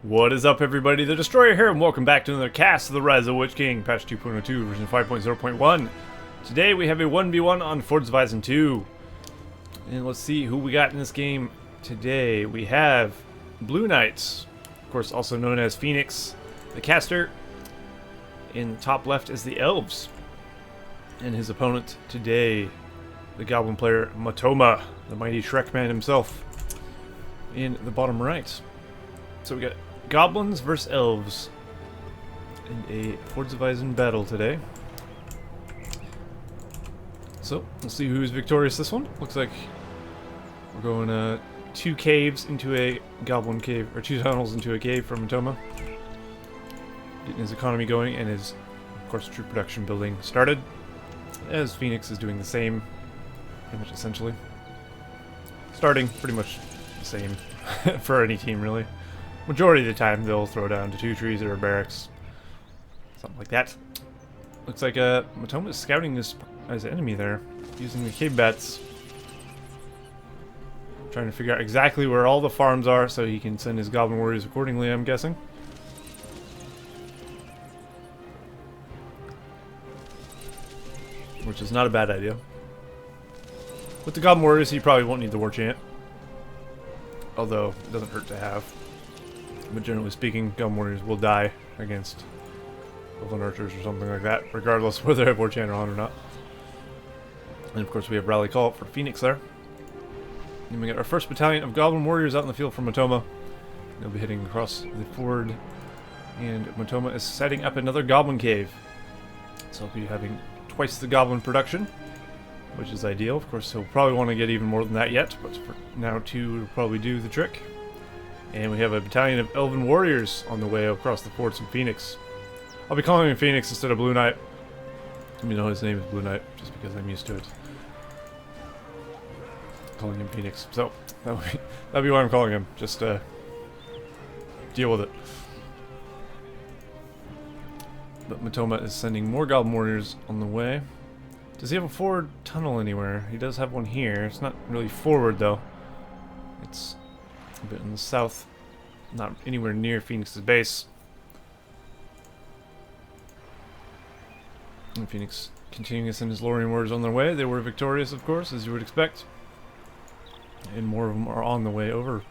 What is up, everybody? The Destroyer here, and welcome back to another cast of the Rise of the Witch King, patch 2.02, version 5.0.1. Today we have a 1v1 on Fords of Isen II. And let's see who we got in this game today. We have BlueKnight, of course also known as Phoenix, the caster. In the top left is the Elves. And his opponent today, the Goblin player Motoma, the mighty Shrek man himself, in the bottom right. So we got Goblins versus Elves in a Fords of Isen battle today. So, let's see who's victorious this one. Looks like we're going two caves into a Goblin cave, or two tunnels into a cave for Motoma. Getting his economy going and his, of course, troop production building started. As Phoenix is doing the same, pretty much essentially. Starting pretty much the same for any team, really. Majority of the time they'll throw down to 2 trees or a barracks. Something like that. Looks like Motoma is scouting his enemy there, using the cave bats. Trying to figure out exactly where all the farms are so he can send his goblin warriors accordingly, I'm guessing. Which is not a bad idea. With the goblin warriors, he probably won't need the war chant. Although, it doesn't hurt to have. But generally speaking, Goblin Warriors will die against Goblin Archers or something like that, regardless of whether they have War Chant on or not. And of course we have Rally Call for Phoenix there. And we got our first battalion of Goblin Warriors out in the field for Motoma. They'll be heading across the ford. And Motoma is setting up another Goblin Cave. So he'll be having twice the Goblin production, which is ideal. Of course he'll probably want to get even more than that yet, but for now 2 will probably do the trick. And we have a battalion of Elven Warriors on the way across the forts in Phoenix. I'll be calling him Phoenix instead of BlueKnight. You know his name is BlueKnight, just because I'm used to it. Calling him Phoenix. So, that'll be what I'm calling him. Just, deal with it. But Motoma is sending more Goblin Warriors on the way. Does he have a forward tunnel anywhere? He does have one here. It's not really forward, though. It's a bit in the south, not anywhere near Phoenix's base. And Phoenix continuing to send his Lorien warriors on their way. They were victorious, of course, as you would expect. And more of them are on the way over.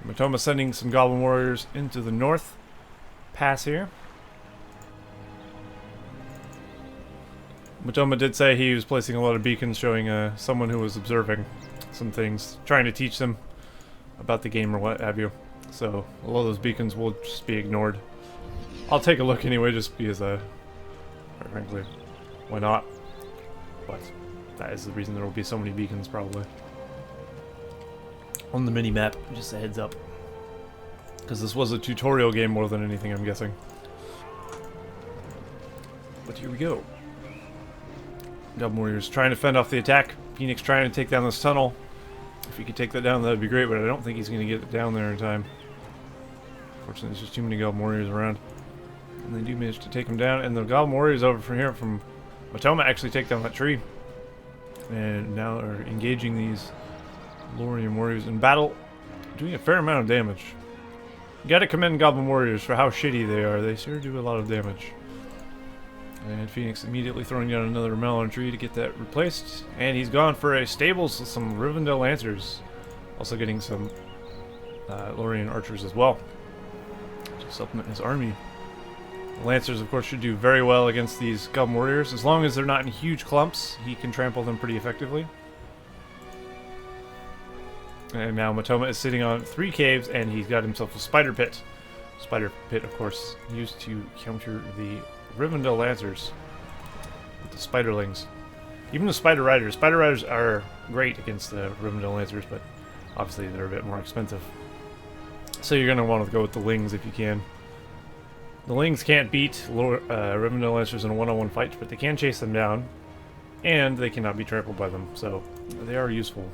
Motoma sending some Goblin warriors into the north pass here. Motoma did say he was placing a lot of beacons showing someone who was observing some things, trying to teach them about the game or what have you. So a lot of those beacons will just be ignored. I'll take a look anyway, just because quite frankly, why not? But that is the reason there will be so many beacons probably on the mini map. Just a heads up, because this was a tutorial game more than anything, I'm guessing. But here we go. Goblin Warriors trying to fend off the attack. Phoenix trying to take down this tunnel. If he could take that down, that would be great, but I don't think he's going to get it down there in time. Unfortunately, there's just too many Goblin Warriors around. And they do manage to take him down, and the Goblin Warriors over from here, from Motoma, actually take down that tree. And now are engaging these Lorien Warriors in battle, doing a fair amount of damage. You gotta commend Goblin Warriors for how shitty they are. They sure do a lot of damage. And Phoenix immediately throwing down another melon tree to get that replaced. And he's gone for a stables with some Rivendell Lancers. Also getting some Lorien Archers as well to supplement his army. The Lancers, of course, should do very well against these Goblin Warriors. As long as they're not in huge clumps, he can trample them pretty effectively. And now Motoma is sitting on 3 caves, and he's got himself a spider pit. Spider pit, of course, used to counter the Rivendell Lancers with the Spiderlings. Even the Spider Riders. Spider Riders are great against the Rivendell Lancers, but obviously they're a bit more expensive. So you're going to want to go with the Lings if you can. The Lings can't beat Rivendell Lancers in a one-on-one fight, but they can chase them down, and they cannot be trampled by them, so they are useful.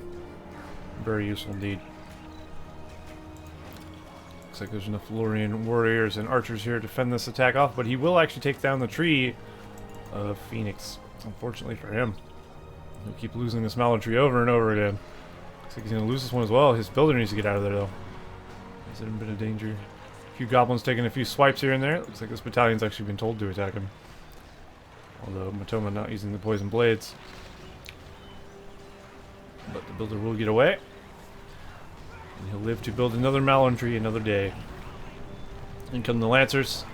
Very useful indeed. Looks like there's enough Lorien warriors and archers here to fend this attack off, but he will actually take down the tree of Phoenix. Unfortunately for him. He'll keep losing this mallow tree over and over again. Looks like he's going to lose this one as well. His builder needs to get out of there, though. He's in a bit of danger. few goblins taking a few swipes here and there. Looks like this battalion's actually been told to attack him. Although Motoma not using the poison blades. But the builder will get away. And he'll live to build another Malon tree another day. In come the Lancers.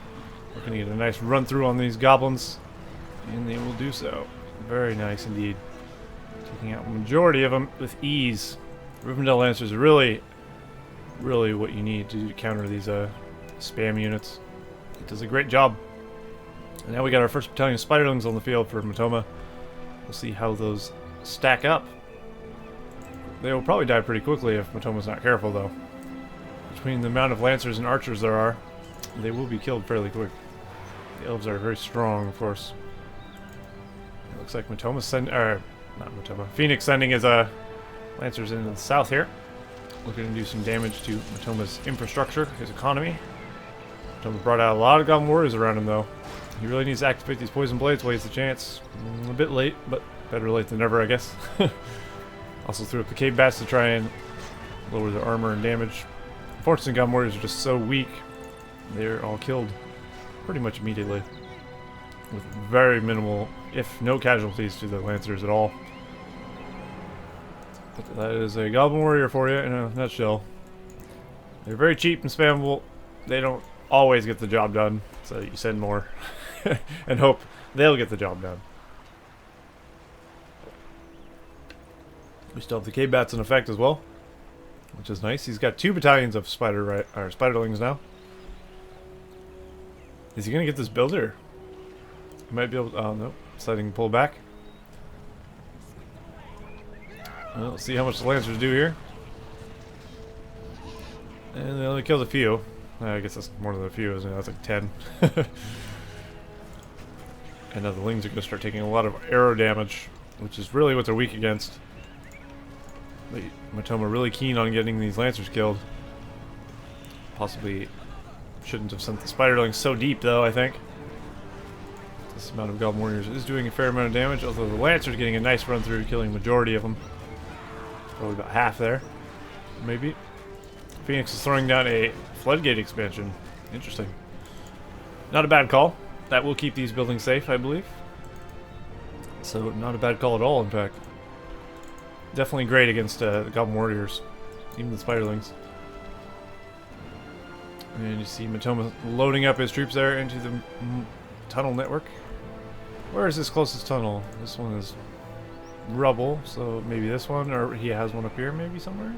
We're going to get a nice run through on these goblins. And they will do so. Very nice indeed. Taking out the majority of them with ease. Rivendell Lancers are really what you need to counter these spam units. It does a great job. And now we got our first battalion of Spiderlings on the field for Motoma. We'll see how those stack up. They will probably die pretty quickly if Motoma's not careful, though. Between the amount of Lancers and Archers there are, they will be killed fairly quick. The Elves are very strong, of course. It looks like Motoma's not Motoma. Phoenix sending his Lancers into the south here. Looking to do some damage to Motoma's infrastructure, his economy. Motoma brought out a lot of Goblin Warriors around him, though. He really needs to activate these Poison Blades while he has the chance. A bit late, but better late than never, I guess. Also threw up the Cave Bats to try and lower their armor and damage. Unfortunately, Goblin Warriors are just so weak. They're all killed pretty much immediately. With very minimal, if no casualties to the Lancers at all. But that is a Goblin Warrior for you in a nutshell. They're very cheap and spammable. They don't always get the job done, so you send more and hope they'll get the job done. We still have the Cave Bats in effect as well, which is nice. He's got 2 battalions of Spiderlings now. Is he gonna get this builder? He might be able to, oh no, deciding to pull back. Well, let's see how much the Lancers do here. And they only killed a few. I guess that's more than a few, isn't it? That's like 10. And now the Lings are going to start taking a lot of arrow damage, which is really what they're weak against. But Motoma really keen on getting these Lancers killed. Possibly shouldn't have sent the Spiderlings so deep, though, I think. This amount of Goblin Warriors is doing a fair amount of damage, although the Lancers getting a nice run through, killing the majority of them. Probably about half there, maybe. Phoenix is throwing down a Floodgate expansion. Interesting. Not a bad call. That will keep these buildings safe, I believe. So, not a bad call at all, in fact. Definitely great against the Goblin Warriors. Even the Spiderlings. And you see Motoma loading up his troops there into the tunnel network. Where is this closest tunnel? This one is rubble, so maybe this one, or he has one up here maybe somewhere?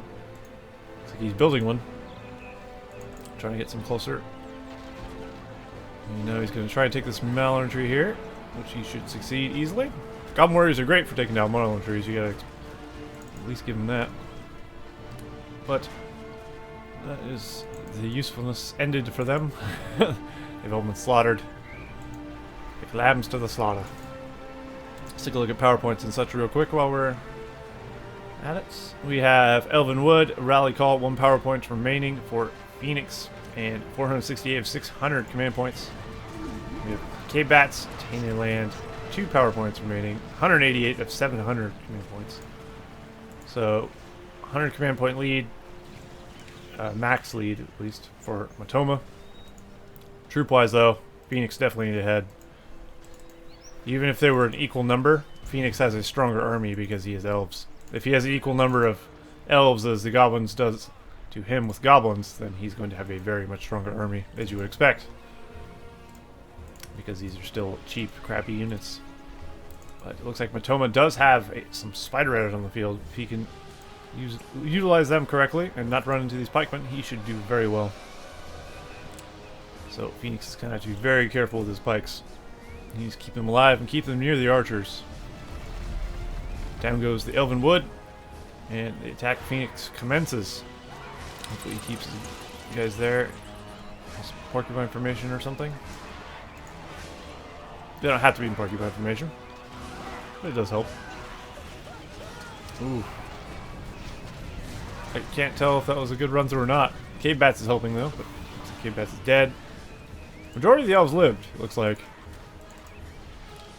Looks like he's building one. Trying to get some closer. And now he's going to try and take this Malon tree here, which he should succeed easily. Goblin Warriors are great for taking down Malon trees, you gotta at least give them that. But that is the usefulness ended for them. They've all been slaughtered. Like lambs to the slaughter. Let's take a look at PowerPoints and such real quick while we're at it. We have Elven Wood, Rally Call, 1 PowerPoint remaining for Phoenix, and 468 of 600 command points. We have Cave Bats, Tainted Land, 2 PowerPoints remaining, 188 of 700 command points. So, 100 command point lead, max lead at least for Motoma. Troop-wise though, Phoenix definitely ahead. Even if they were an equal number, Phoenix has a stronger army because he has elves. If he has an equal number of elves as the Goblins does to him with Goblins, then he's going to have a very much stronger army, as you would expect. Because these are still cheap, crappy units. But it looks like Motoma does have some Spider Riders on the field. If he can utilize them correctly and not run into these pikemen, he should do very well. So Phoenix is going to have to be very careful with his pikes. He needs to keep them alive and keep them near the archers. Down goes the Elven Wood, and the attack of Phoenix commences. Hopefully he keeps you guys there. Some porcupine formation or something. They don't have to be in porcupine formation, but it does help. Ooh. I can't tell if that was a good run through or not. Cave Bats is helping though, but Cave Bats is dead. Majority of the elves lived, it looks like.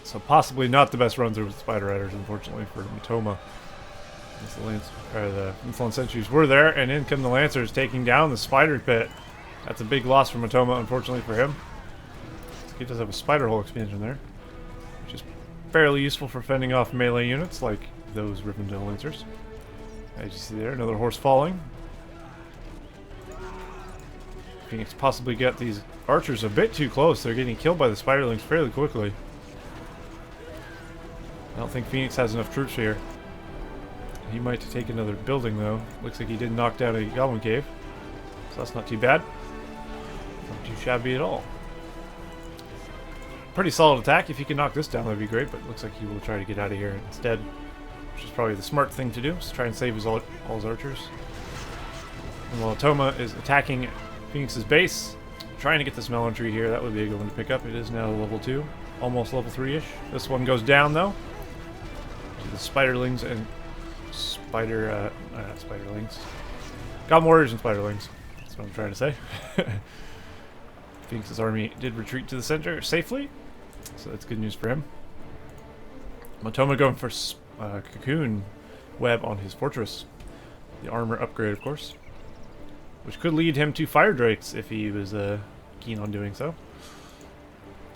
So possibly not the best run through with Spider Riders, unfortunately, for Motoma. The Influence Sentries were there, and in come the Lancers taking down the Spider Pit. That's a big loss for Motoma, unfortunately for him. He does have a spider hole expansion there, which is fairly useful for fending off melee units like those Rivendell Lancers. As you see there, another horse falling. Phoenix possibly get these archers a bit too close. They're getting killed by the spiderlings fairly quickly. I don't think Phoenix has enough troops here. He might take another building though. Looks like he did knock down a goblin cave. So that's not too bad. Not too shabby at all. Pretty solid attack. If he can knock this down, that'd be great, but it looks like he will try to get out of here instead. Which is probably the smart thing to do, is try and save all his archers. And while Motoma is attacking Phoenix's base, trying to get this melon tree here, that would be a good one to pick up. It is now level 2, almost level 3-ish. This one goes down though, to the spiderlings and not spiderlings. Goblin warriors and spiderlings. That's what I'm trying to say. Phoenix's army did retreat to the center safely, so that's good news for him. Motoma going for cocoon web on his fortress. The armor upgrade, of course, which could lead him to fire drakes if he was keen on doing so.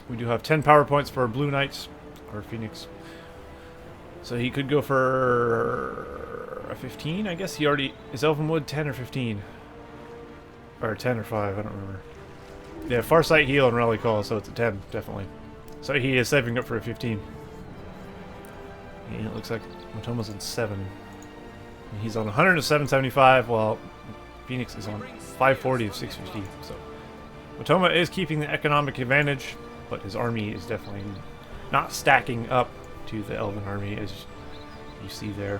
We do have 10 power points for BlueKnight or Phoenix, so he could go for a 15. I guess he already is. Elvenwood 10 or 15, or 10 or 5. I don't remember. Yeah, Farsight, heal, and rally call, so it's a 10 definitely. So he is saving up for a 15. And it looks like Motoma's on 7. And he's on 100 of 775, while Phoenix is on 540 of 650. So Motoma is keeping the economic advantage, but his army is definitely not stacking up to the Elven army, as you see there.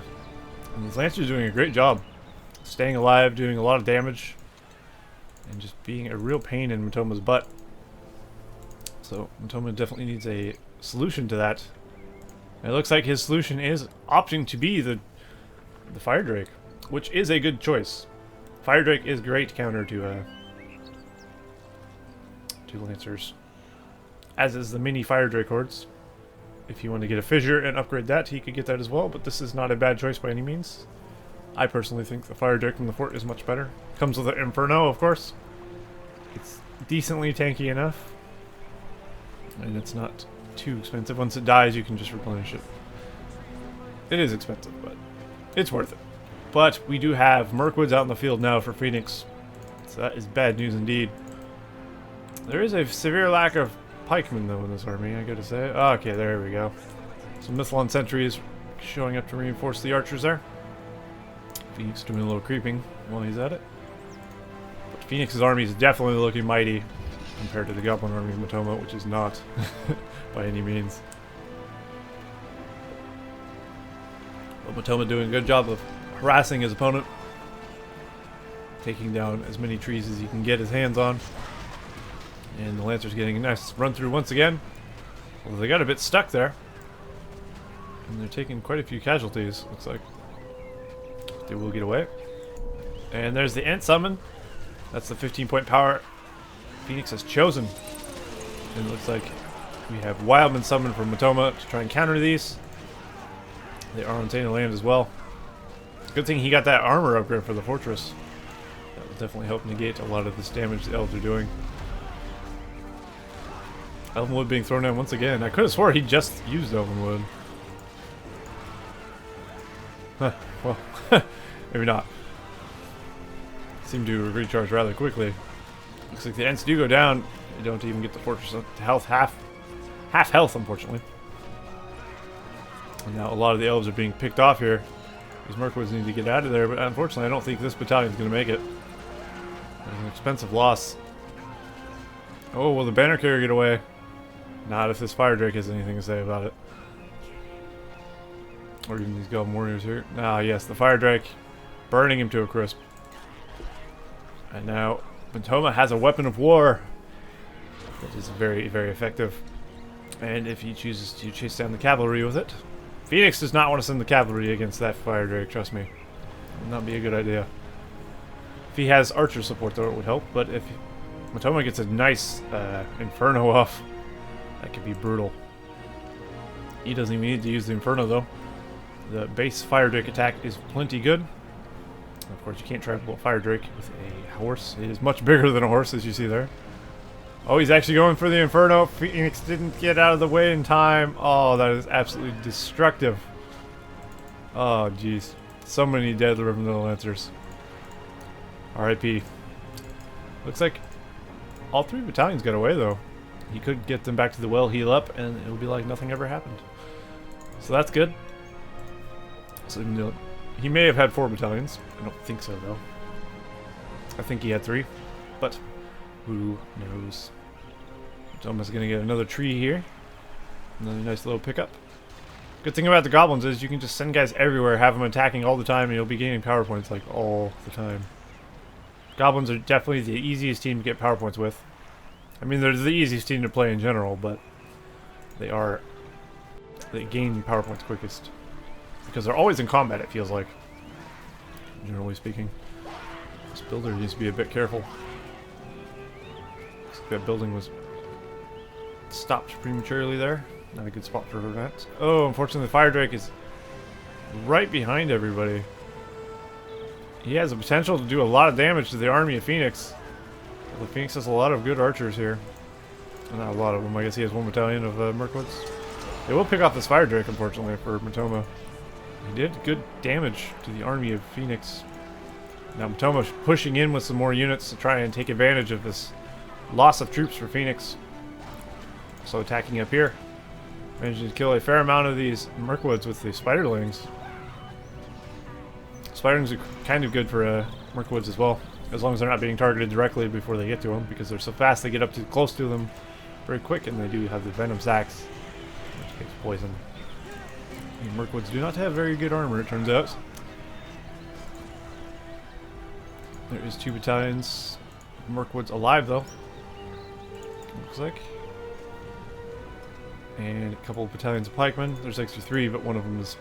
And these Lancers are doing a great job, staying alive, doing a lot of damage, and just being a real pain in Motoma's butt. So Motoma definitely needs a solution to that. And it looks like his solution is opting to be the Fire Drake, which is a good choice. Fire Drake is great counter to Lancers, as is the mini Fire Drake hordes. If you want to get a fissure and upgrade that, he could get that as well, but this is not a bad choice by any means. I personally think the Fire Drake from the fort is much better. Comes with an Inferno, of course. It's decently tanky enough, and it's not too expensive. Once it dies, you can just replenish it. It is expensive, but it's worth it. But we do have Mirkwoods out in the field now for Phoenix, so that is bad news indeed. There is a severe lack of pikemen though in this army, I gotta say. Oh, okay, there we go. Some Mithlon sentries showing up to reinforce the archers there. Phoenix doing a little creeping while he's at it. But Phoenix's army is definitely looking mighty compared to the Goblin army of Motoma, which is not by any means. But Motoma doing a good job of harassing his opponent, taking down as many trees as he can get his hands on. And the Lancers getting a nice run through once again. Although they got a bit stuck there. And they're taking quite a few casualties, looks like. They will get away. And there's the Ant Summon. That's the 15-point power Phoenix has chosen. And it looks like we have Wildman Summon from Motoma to try and counter these. They are on Tainted Land as well. Good thing he got that armor upgrade for the fortress. That will definitely help negate a lot of this damage the Elves are doing. Elvenwood being thrown down once again. I could have swore he just used Elvenwood. Huh, well, maybe not. Seem to recharge rather quickly. Looks like the Ents do go down. They don't even get the fortress to health, half health, unfortunately. And now a lot of the Elves are being picked off here. These Mirkwoods need to get out of there, but unfortunately I don't think this battalion is going to make it. It's an expensive loss. Oh, will the banner carrier get away? Not if this Fire Drake has anything to say about it. Or even these Goblin Warriors here. Ah, yes, the Fire Drake burning him to a crisp. And now Motoma has a weapon of war that is very, very effective. And if he chooses to chase down the cavalry with it, Phoenix does not want to send the cavalry against that Fire Drake, trust me. It would not be a good idea. If he has archer support though, it would help, but if Motoma gets a nice Inferno off, that could be brutal. He doesn't even need to use the Inferno though. The base Fire Drake attack is plenty good. Of course, you can't try to pull a Fire Drake with a horse. It is much bigger than a horse, as you see there. Oh, he's actually going for the Inferno. Phoenix didn't get out of the way in time. Oh, that is absolutely destructive. Oh, jeez. So many dead Rivendell Lancers. R.I.P. Looks like all 3 battalions got away, though. He could get them back to the well, heal up, and it would be like nothing ever happened. So that's good. So he may have had 4 battalions. I don't think so, though. I think he had 3, but who knows? Motoma's gonna get another tree here. Another nice little pickup. Good thing about the Goblins is you can just send guys everywhere, have them attacking all the time, and you'll be gaining power points like all the time. Goblins are definitely the easiest team to get power points with. I mean, they're the easiest team to play in general, but they gain power points quickest. Because they're always in combat, it feels like. Generally speaking. This builder needs to be a bit careful. Looks like that building was stopped prematurely there. Not a good spot for that. Oh, unfortunately the Fire Drake is right behind everybody. He has the potential to do a lot of damage to the army of Phoenix. The Phoenix has a lot of good archers here. Well, not a lot of them. I guess he has 1 battalion of Mirkwoods. They will pick off this Fire Drake, unfortunately, for Motoma. He did good damage to the army of Phoenix. Now Motoma's pushing in with some more units to try and take advantage of this loss of troops for Phoenix. So attacking up here. Managing to kill a fair amount of these Mirkwoods with the Spiderlings. Spiderlings are kind of good for Mirkwoods as well. As long as they're not being targeted directly before they get to them. Because they're so fast they get up too close to them very quick. And they do have the Venom Sacks, which gives poison. And Mirkwoods do not have very good armor, it turns out. There is 2 battalions. Mirkwoods alive, though. Looks like. And a couple of battalions of pikemen. There's actually 3, but one of them is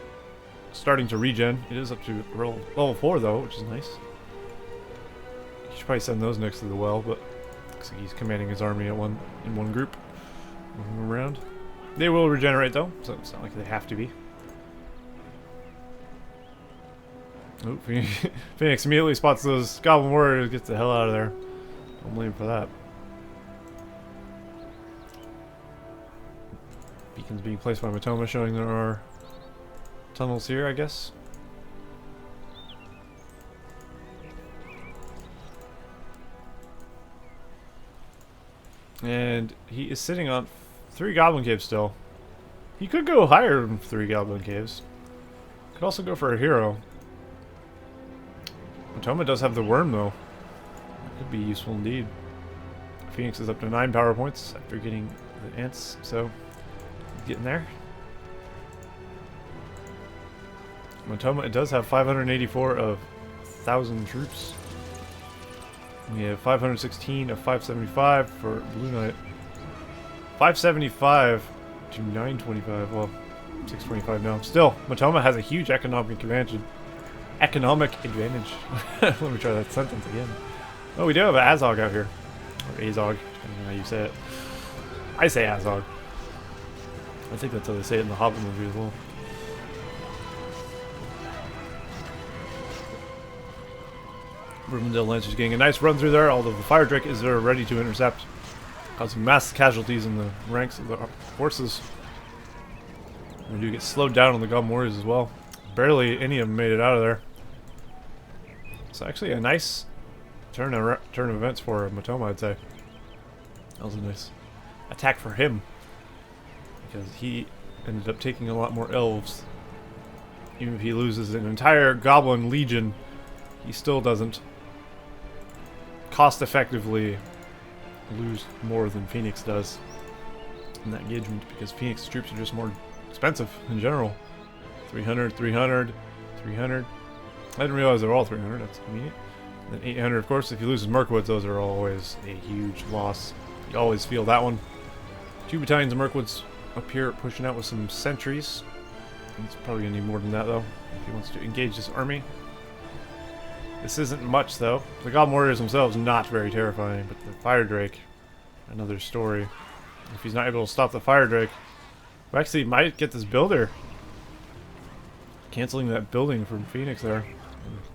starting to regen. It is up to level 4, though, which is nice. You should probably send those next to the well, but looks like he's commanding his army in one group. Moving around. They will regenerate, though, so it's not like they have to be. Oh, Phoenix immediately spots those Goblin Warriors, gets the hell out of there. Don't blame him for that. Beacons being placed by Motoma, showing there are tunnels here, I guess. And he is sitting on 3 Goblin Caves still. He could go higher than 3 Goblin Caves. Could also go for a hero. Motoma does have the worm, though. That could be useful indeed. Phoenix is up to 9 power points after getting the ants, so getting there. Motoma does have 584 of 1,000 troops. We have 516 of 575 for BlueKnight. 575 to 925. Well, 625 now. Still, Motoma has a huge economic advantage. Let me try that sentence again. Oh, we do have an Azog out here. Or Azog, depending on how you say it. I say Azog. I think that's how they say it in the Hobbit movie as well. Rivendell Lancers getting a nice run through there, although the Fire Drake is there ready to intercept, causing mass casualties in the ranks of the forces. We do get slowed down on the Goblin Warriors as well. Barely any of them made it out of there. So actually a nice turn of events for Motoma, I'd say. That was a nice attack for him, because he ended up taking a lot more elves. Even if he loses an entire Goblin Legion, he still doesn't cost effectively lose more than Phoenix does in that engagement, because Phoenix's troops are just more expensive in general. 300, 300, 300. I didn't realize they're all 300, that's convenient. And then 800, of course. If he loses Mirkwoods, those are always a huge loss. You always feel that one. 2 battalions of Mirkwoods up here pushing out with some sentries. He's probably going to need more than that, though, if he wants to engage this army. This isn't much, though. The Goblin Warriors themselves not very terrifying, but the Fire Drake, another story. If he's not able to stop the Fire Drake, we actually might get this builder. Canceling that building from Phoenix there.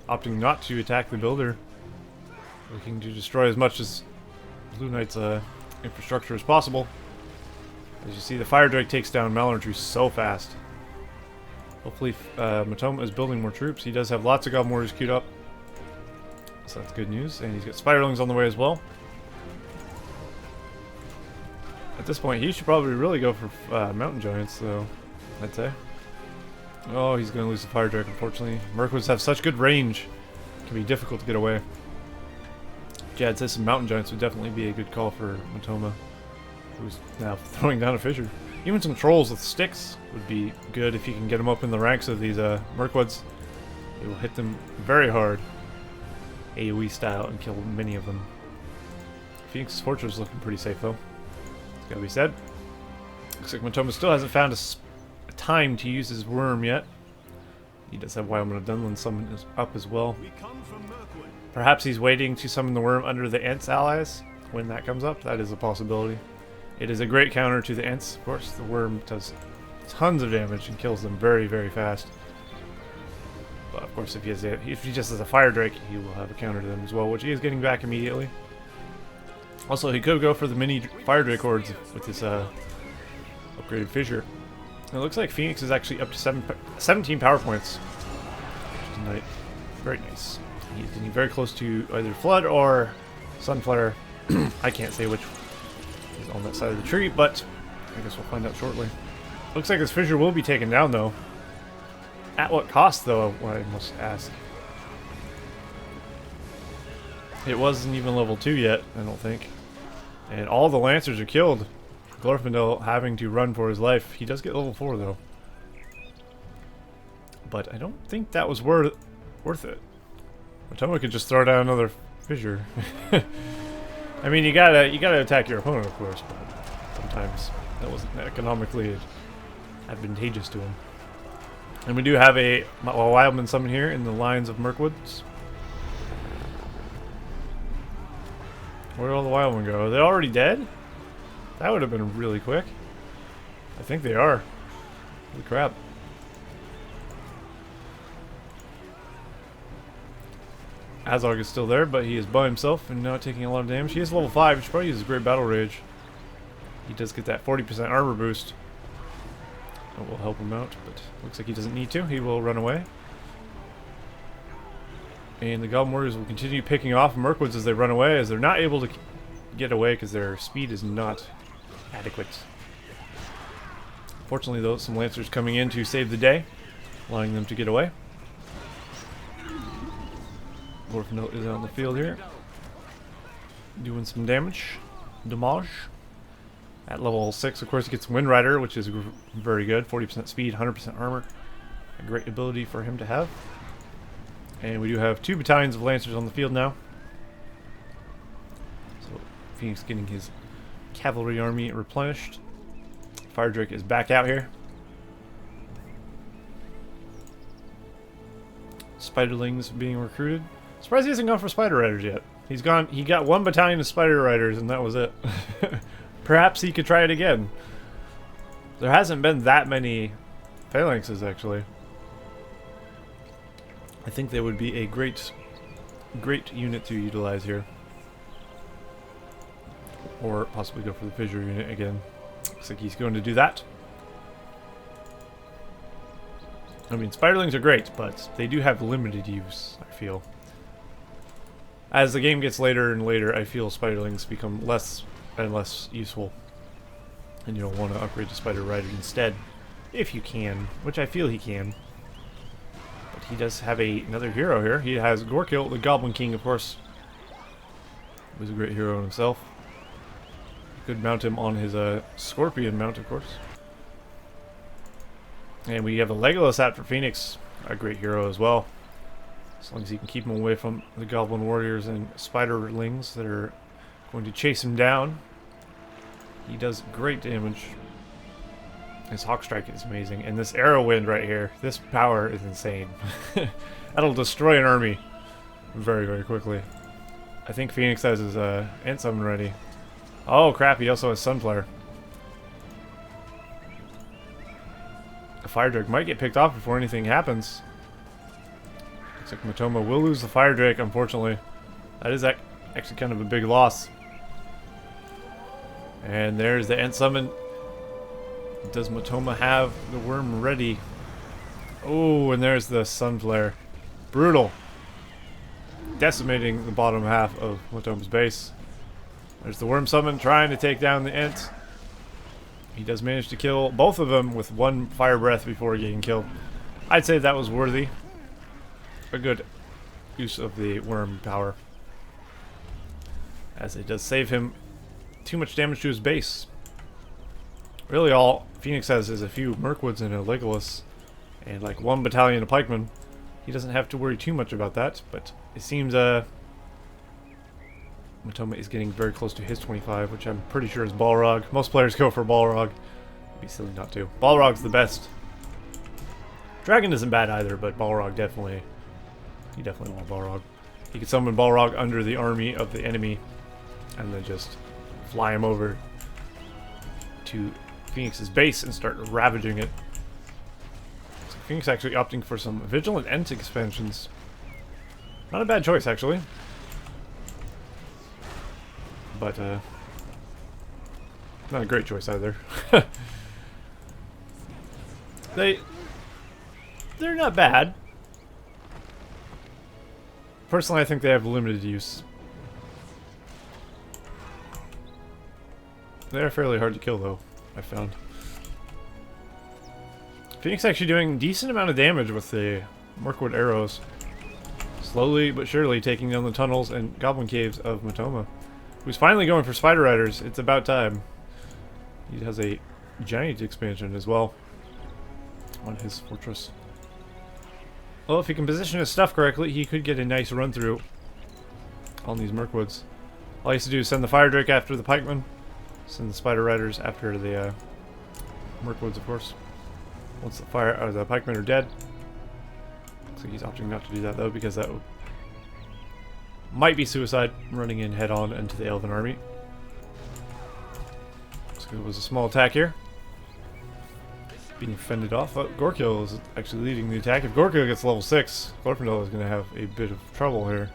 opting not to attack the builder. Looking to destroy as much as BlueKnight's infrastructure as possible. As you see, the Fire Drake takes down Malnouch so fast. Hopefully Motoma is building more troops. He does have lots of Goblin Warriors queued up. So that's good news. And he's got Spiderlings on the way as well. At this point, he should probably really go for Mountain Giants, though, I'd say. Oh, he's going to lose the Fire Drake, unfortunately. Mirkwoods have such good range. It can be difficult to get away. Yeah, I'd say some Mountain Giants would definitely be a good call for Motoma, who's now throwing down a fissure. Even some Trolls with sticks would be good if you can get them up in the ranks of these Mirkwoods. It will hit them very hard, AoE style, and kill many of them. Phoenix's Fortress is looking pretty safe, though. It's gotta be said. Looks like Motoma still hasn't found a time to use his worm yet. He does have Wildman of Dunland summoned up as well. Perhaps he's waiting to summon the worm under the Ents allies when that comes up. That is a possibility. It is a great counter to the Ents, of course. The worm does tons of damage and kills them very, very fast. But of course, if he just has a Fire Drake, he will have a counter to them as well, which he is getting back immediately. Also, he could go for the mini Fire Drake hordes with this upgraded fissure. It looks like Phoenix is actually up to 17 power points. Which is nice. Very nice. He's getting very close to either Flood or Sunflare. I can't say which is on that side of the tree, but I guess we'll find out shortly. Looks like this fissure will be taken down, though. At what cost, though, I must ask. It wasn't even level 2 yet, I don't think. And all the Lancers are killed. Glorfindel having to run for his life. He does get level 4, though. But I don't think that was worth it. Motoma could just throw down another fissure. I mean, you gotta attack your opponent, of course, but sometimes that wasn't economically advantageous to him. And we do have a Wildman summon here in the lines of Mirkwoods. Where'd all the Wildmen go? Are they already dead? That would have been really quick. I think they are. Holy crap. Azog is still there, but he is by himself and not taking a lot of damage. He is level 5, which probably uses Great Battle Rage. He does get that 40% armor boost. That will help him out, but looks like he doesn't need to. He will run away. And the Goblin Warriors will continue picking off Mirkwoods as they run away, as they're not able to get away because their speed is not adequate. Fortunately, though, some Lancers coming in to save the day, allowing them to get away. Glorfindel is on the field here, doing some damage. At level 6, of course, he gets Wind Rider, which is very good. 40% speed, 100% armor. A great ability for him to have. And we do have 2 battalions of Lancers on the field now. So Phoenix getting his cavalry army replenished. Fire Drake is back out here. Spiderlings being recruited. Surprised he hasn't gone for Spider Riders yet. He got 1 battalion of Spider Riders and that was it. Perhaps he could try it again. There hasn't been that many phalanxes, actually. I think they would be a great unit to utilize here. Or possibly go for the fissure unit again. Looks like he's going to do that. I mean, Spiderlings are great, but they do have limited use, I feel. As the game gets later and later, I feel Spiderlings become less and less useful. And you'll want to upgrade to Spider Rider instead, if you can, which I feel he can. But he does have another hero here. He has Gorkill, the Goblin King, of course. He was a great hero himself. You could mount him on his Scorpion mount, of course. And we have a Legolas hat for Phoenix, a great hero as well. As long as he can keep him away from the Goblin Warriors and Spiderlings that are going to chase him down. He does great damage. His Hawk Strike is amazing. And this Arrow Wind right here, this power is insane. That'll destroy an army very, very quickly. I think Phoenix has his Ent Summon ready. Oh crap, he also has Sunflare. A Fire Drake might get picked off before anything happens. Looks like Motoma will lose the Fire Drake, unfortunately. That is actually kind of a big loss. And there's the Ent Summon. Does Motoma have the worm ready? Oh, and there's the Sun Flare. Brutal. Decimating the bottom half of Motoma's base. There's the worm summon trying to take down the Ent. He does manage to kill both of them with one fire breath before getting killed. I'd say that was worthy. A good use of the worm power, as it does save him too much damage to his base. Really all Phoenix has is a few Mirkwoods and a Legolas, and like one battalion of pikemen. He doesn't have to worry too much about that, but it seems Motoma is getting very close to his 25, which I'm pretty sure is Balrog. Most players go for Balrog. It'd be silly not to. Balrog's the best. Dragon isn't bad either, but Balrog definitely... You definitely want Balrog. You can summon Balrog under the army of the enemy, and then just fly him over to Phoenix's base and start ravaging it. So Phoenix actually opting for some Vigilant Ent expansions. Not a bad choice, actually. But, not a great choice either. They're not bad. Personally, I think they have limited use. They're fairly hard to kill, though, I found. Phoenix actually doing a decent amount of damage with the Mirkwood arrows. Slowly but surely taking down the tunnels and goblin caves of Motoma, who's finally going for Spider Riders. It's about time. He has a giant expansion as well on his fortress. Well, if he can position his stuff correctly, he could get a nice run through on these Mirkwoods. All he has to do is send the Fire Drake after the pikemen, send the Spider Riders after the Mirkwoods, of course. Once the pikemen are dead. Looks like he's opting not to do that though, because that might be suicide, running in head on into the Elven army. So it was a small attack here. Being fended off. Gorkil is actually leading the attack. If Gorkil gets level 6, Glorfindel is going to have a bit of trouble here.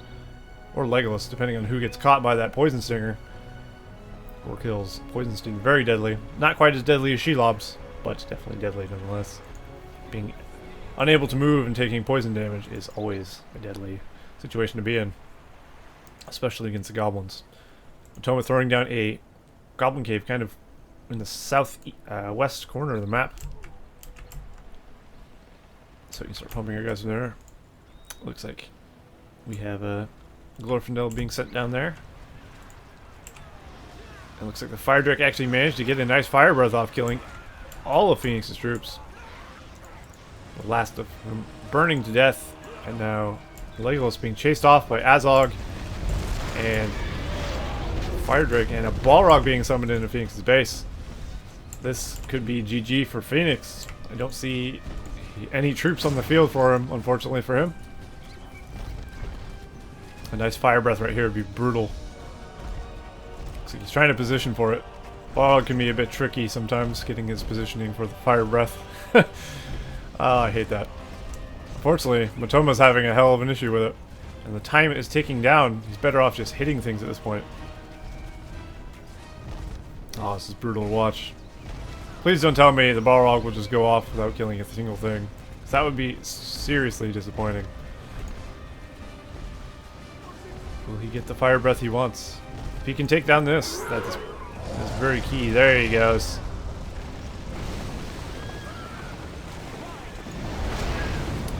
Or Legolas, depending on who gets caught by that Poison Stinger. Gorkil's Poison Sting, very deadly. Not quite as deadly as Shelob's, but definitely deadly nonetheless. Being unable to move and taking poison damage is always a deadly situation to be in. Especially against the goblins. Motoma throwing down a goblin cave kind of in the southwest corner of the map. So you can start pumping your guys from there. Looks like we have a Glorfindel being sent down there. It looks like the Fire Drake actually managed to get a nice fire breath off, killing all of Phoenix's troops. The last of them burning to death, and now Legolas being chased off by Azog, and Fire Drake and a Balrog being summoned into Phoenix's base. This could be GG for Phoenix. I don't see any troops on the field for him, unfortunately for him. A nice fire breath right here would be brutal. Looks like he's trying to position for it. Balrog can be a bit tricky sometimes, getting his positioning for the fire breath. Oh, I hate that. Unfortunately, Motoma's having a hell of an issue with it. And the time is ticking down. He's better off just hitting things at this point. Oh, this is brutal to watch. Please don't tell me the Balrog will just go off without killing a single thing. That would be seriously disappointing. Will he get the fire breath he wants? If he can take down this, that's very key. There he goes.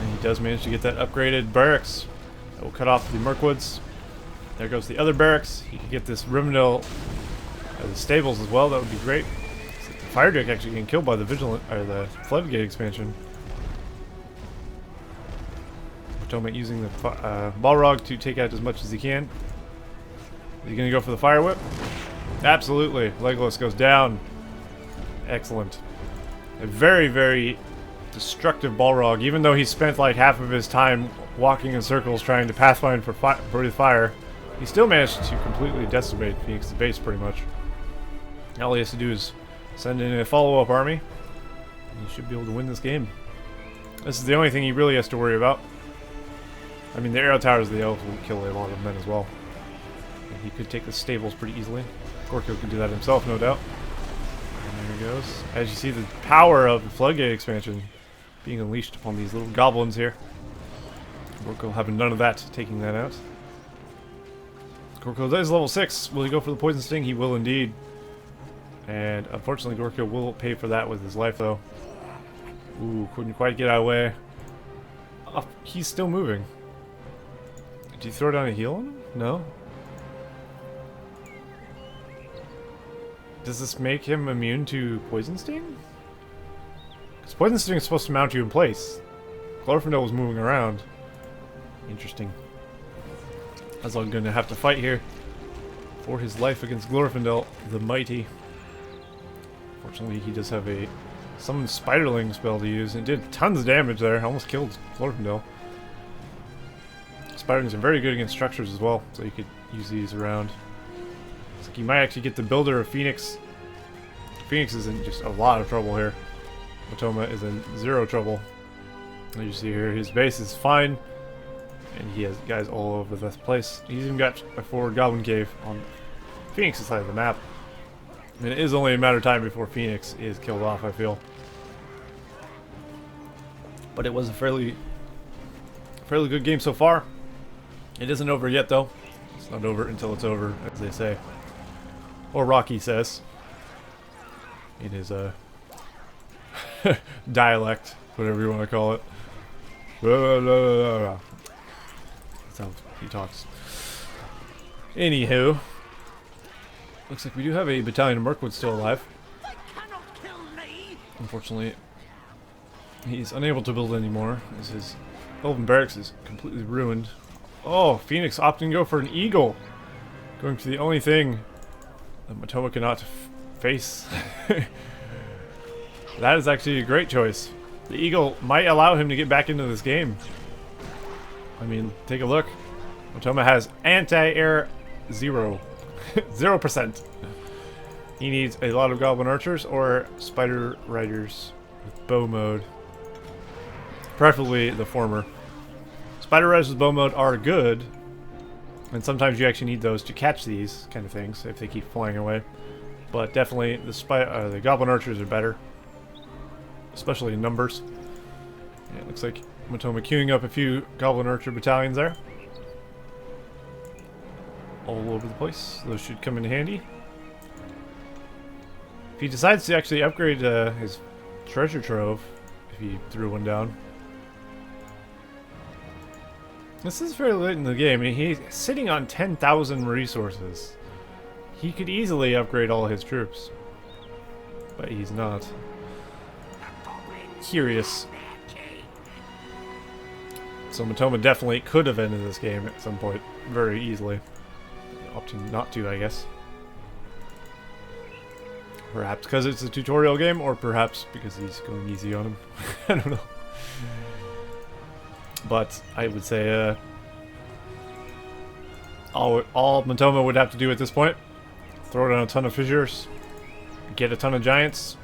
And he does manage to get that upgraded barracks. That will cut off the Mirkwoods. There goes the other barracks. He could get this Rivendell the stables as well. That would be great. Fire Drake actually getting killed by the Vigilant or the Floodgate expansion. Motoma using the Balrog to take out as much as he can. Is he going to go for the Fire Whip? Absolutely. Legolas goes down. Excellent. A very, very destructive Balrog. Even though he spent like half of his time walking in circles trying to pathfind for fire, he still managed to completely decimate Phoenix's base pretty much. All he has to do is send in a follow-up army, and he should be able to win this game. This is the only thing he really has to worry about. I mean, the arrow towers of the elves will kill a lot of men as well. And he could take the stables pretty easily. Gorkio can do that himself, no doubt. And there he goes. As you see, the power of the floodgate expansion being unleashed upon these little goblins here. Gorkio having none of that, taking that out. Gorkio is level 6. Will he go for the poison sting? He will indeed. And unfortunately, Gorkio will pay for that with his life, though. Ooh, couldn't quite get out of the way. Oh, he's still moving. Did you throw down a heal on him? No? Does this make him immune to Poison Sting? Because Poison Sting is supposed to mount you in place. Glorfindel was moving around. Interesting. Aslan going to have to fight here for his life against Glorfindel, the mighty. Fortunately, he does have a summon Spiderling spell to use, and did tons of damage there. Almost killed Glorfindel. Spiderlings are very good against structures as well, so you could use these around. Looks like you might actually get the builder of Phoenix. Phoenix is in just a lot of trouble here. Motoma is in zero trouble. As you see here, his base is fine, and he has guys all over this place. He's even got a forward Goblin Cave on Phoenix's side of the map. I mean, it is only a matter of time before Phoenix is killed off, I feel. But it was a fairly good game so far. It isn't over yet, though. It's not over until it's over, as they say. Or Rocky says. In his dialect, whatever you want to call it. That's how he talks. Anywho. Looks like we do have a battalion of Mirkwood still alive. Unfortunately, he's unable to build anymore, as his Elven barracks is completely ruined. Oh, Phoenix opting to go for an eagle. Going for the only thing that Motoma cannot face. That is actually a great choice. The eagle might allow him to get back into this game. I mean, take a look. Motoma has anti-air 0. 0%. He needs a lot of Goblin Archers or Spider Riders with bow mode. Preferably the former. Spider Riders with bow mode are good, and sometimes you actually need those to catch these kind of things if they keep flying away. But definitely the Goblin Archers are better, especially in numbers. Yeah, it looks like Motoma queuing up a few Goblin Archer battalions there. All over the place. Those should come in handy. If he decides to actually upgrade his treasure trove, if he threw one down. This is very late in the game. I mean, he's sitting on 10,000 resources. He could easily upgrade all his troops. But he's not. Curious. So Motoma definitely could have ended this game at some point very easily. Opting not to, I guess. Perhaps because it's a tutorial game, or perhaps because he's going easy on him. I don't know. But I would say all Motoma would have to do at this point, throw down a ton of fissures, get a ton of giants,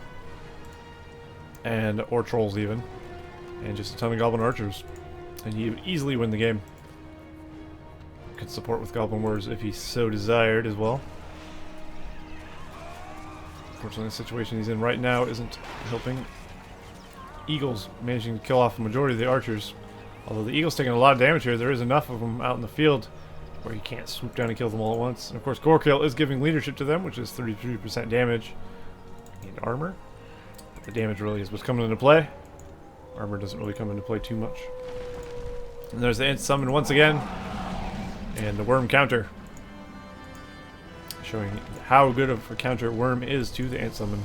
and or trolls even, and just a ton of Goblin Archers, and he would easily win the game. Could support with Goblin Wars if he so desired as well. Unfortunately, the situation he's in right now isn't helping. Eagles managing to kill off the majority of the archers. Although the Eagle's taking a lot of damage here, there is enough of them out in the field where you can't swoop down and kill them all at once. And of course, Gorkio is giving leadership to them, which is 33% damage and armor. But the damage really is what's coming into play. Armor doesn't really come into play too much. And there's the Ant Summon once again. And the Worm counter. Showing how good of a counter Worm is to the Ant Summon.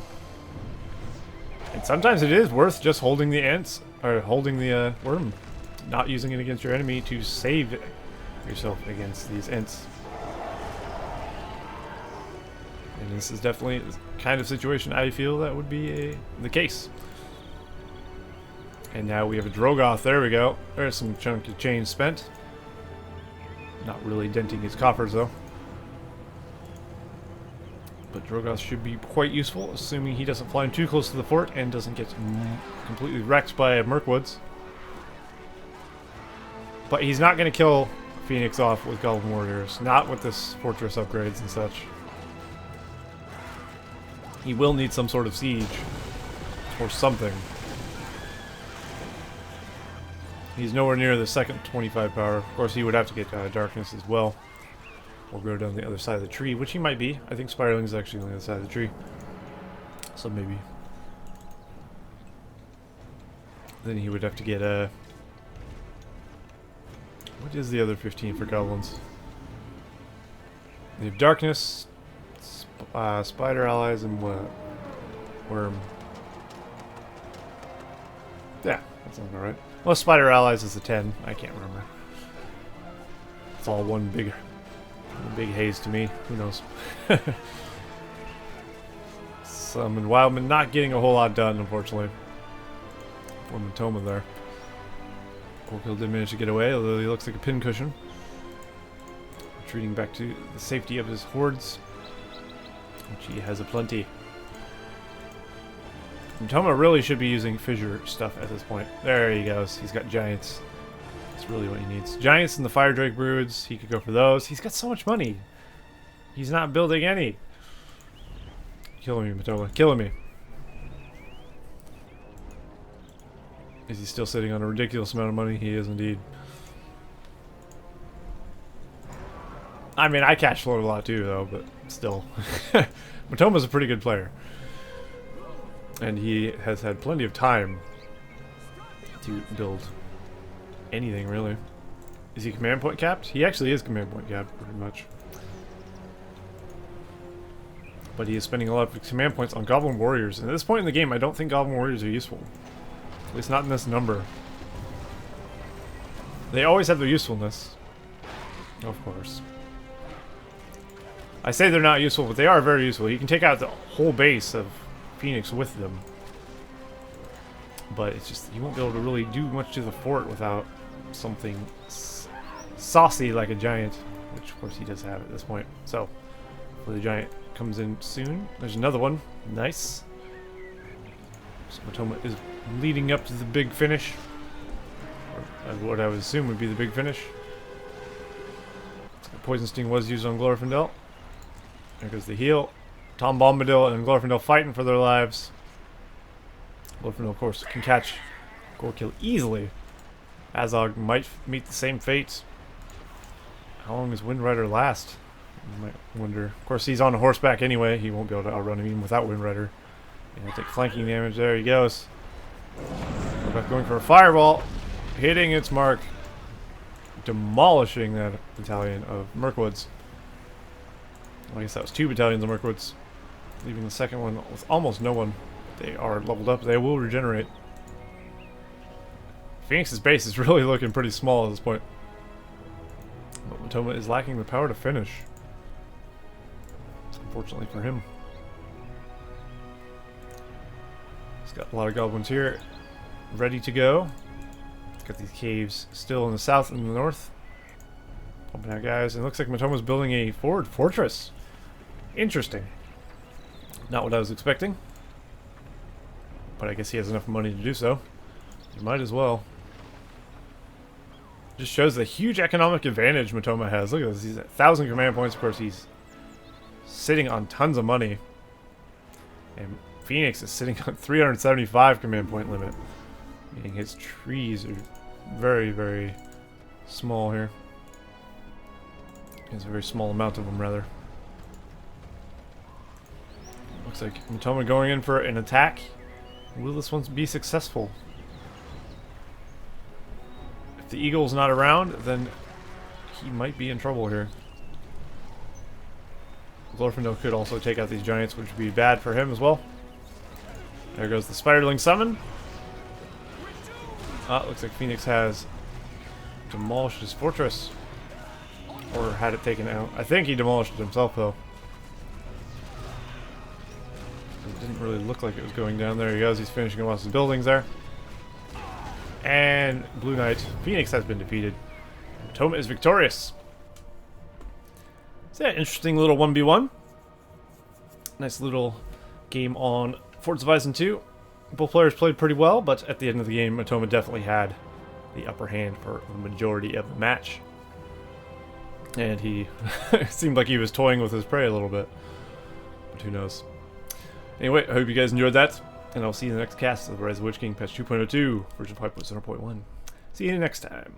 And sometimes it is worth just holding the ants, or holding the Worm. Not using it against your enemy to save yourself against these ants. And this is definitely the kind of situation I feel that would be the case. And now we have a Drogoth. There we go. There's some chunky change spent. Not really denting his coffers though. But Drogoth should be quite useful, assuming he doesn't fly too close to the fort and doesn't get completely wrecked by Mirkwoods. But he's not going to kill Phoenix off with Goblin Warriors. Not with this fortress upgrades and such. He will need some sort of siege. Or something. He's nowhere near the second 25 power. Of course, he would have to get darkness as well. Or go down the other side of the tree, which he might be. I think Spiraling is actually on the other side of the tree. So maybe. Then he would have to get a... What is the other 15 for goblins? They have darkness, spider allies, and what? Worm. Yeah, that sounds alright. Well, spider allies is a 10. I can't remember. It's all one big haze to me. Who knows? Summon Wildman not getting a whole lot done, unfortunately. For Motoma there. Orkill did manage to get away, although he looks like a pincushion. Retreating back to the safety of his hordes, which he has aplenty. Motoma really should be using fissure stuff at this point. There he goes. He's got giants. That's really what he needs. Giants and the Fire Drake broods. He could go for those. He's got so much money. He's not building any. Killing me, Motoma. Killing me. Is he still sitting on a ridiculous amount of money? He is indeed. I mean, I cash flowed a lot too, though, but still. Motoma's a pretty good player. And he has had plenty of time to build anything, really. Is he command point capped? He actually is command point capped, pretty much. But he is spending a lot of command points on Goblin Warriors. And at this point in the game, I don't think Goblin Warriors are useful. At least not in this number. They always have their usefulness. Of course. I say they're not useful, but they are very useful. You can take out the whole base of Phoenix with them. But it's just, you won't be able to really do much to the fort without something saucy like a giant. Which, of course, he does have at this point. So, the giant comes in soon. There's another one. Nice. So Motoma is leading up to the big finish. Or what I would assume would be the big finish. Poison Sting was used on Glorfindel. There goes the heal. Tom Bombadil and Glorfindel fighting for their lives. Glorfindel, of course, can catch Gorkill easily. Azog might meet the same fate. How long does Wind Rider last? You might wonder. Of course, he's on a horseback anyway. He won't be able to outrun him even without Wind Rider. And he'll take flanking damage. There he goes. Going for a fireball. Hitting its mark. Demolishing that battalion of Mirkwoods. Well, I guess that was 2 battalions of Mirkwoods. Leaving the second one with almost no one. They are leveled up. They will regenerate. Phoenix's base is really looking pretty small at this point. But Motoma is lacking the power to finish. Unfortunately for him. He's got a lot of goblins here. Ready to go. Got these caves still in the south and the north. Pumping out guys. And it looks like Motoma's building a forward fortress. Interesting. Not what I was expecting. But I guess he has enough money to do so. He might as well. Just shows the huge economic advantage Motoma has. Look at this. He's at 1,000 command points. Of course, he's sitting on tons of money. And Phoenix is sitting on 375 command point limit. Meaning his trees are very, very small here. He has a very small amount of them, rather. Looks like Motoma going in for an attack. Will this one be successful? If the eagle's not around, then he might be in trouble here. Glorfindel could also take out these giants, which would be bad for him as well. There goes the Spiderling summon. Ah, looks like Phoenix has demolished his fortress. Or had it taken out. I think he demolished it himself, though. It didn't really look like it was going down. There he goes. He's finishing off his buildings there. And BlueKnight. Phoenix has been defeated. Motoma is victorious. So yeah, interesting little 1v1. Nice little game on Forts of Isen II. Both players played pretty well, but at the end of the game, Motoma definitely had the upper hand for the majority of the match. And he seemed like he was toying with his prey a little bit. But who knows. Anyway, I hope you guys enjoyed that. And I'll see you in the next cast of Rise of the Witch King patch 2.02, version 5.0.1. See you next time.